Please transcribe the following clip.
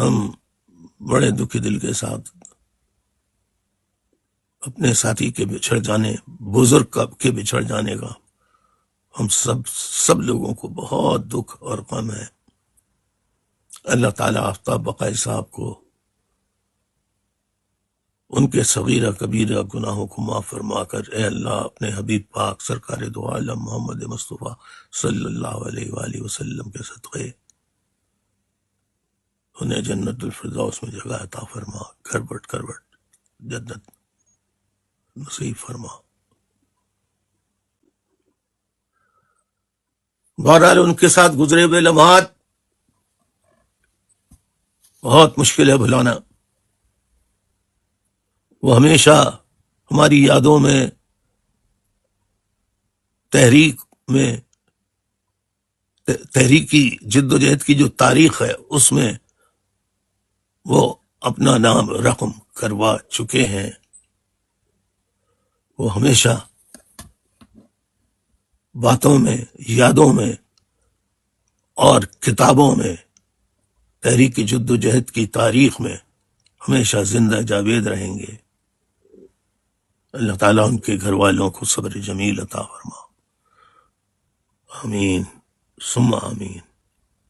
ہم بڑے دکھی دل کے ساتھ اپنے ساتھی کے بچھڑ جانے، بزرگ کے بچھڑ جانے کا ہم سب لوگوں کو بہت دکھ اور غم ہے۔ اللہ تعالیٰ آفتاب بقائی صاحب کو ان کے صغیرہ کبیرہ گناہوں کو معاف فرما کر، اے اللہ اپنے حبیب پاک سرکار دو عالم محمد مصطفیٰ صلی اللہ علیہ وآلہ وسلم کے صدقے انہیں جنت الفردوس میں جگہ عطا فرما، کروٹ جنت نصیب فرما۔ بہرحال ان کے ساتھ گزرے ہوئے لمحات بہت مشکل ہے بھلانا، وہ ہمیشہ ہماری یادوں میں، تحریکی جد و جہد کی جو تاریخ ہے اس میں وہ اپنا نام رقم کروا چکے ہیں۔ وہ ہمیشہ باتوں میں، یادوں میں اور کتابوں میں، تحریکی جد و جہد کی تاریخ میں ہمیشہ زندہ جاوید رہیں گے۔ اللہ تعالیٰ ان کے گھر والوں کو صبر جمیل عطا فرما، آمین ثم آمین۔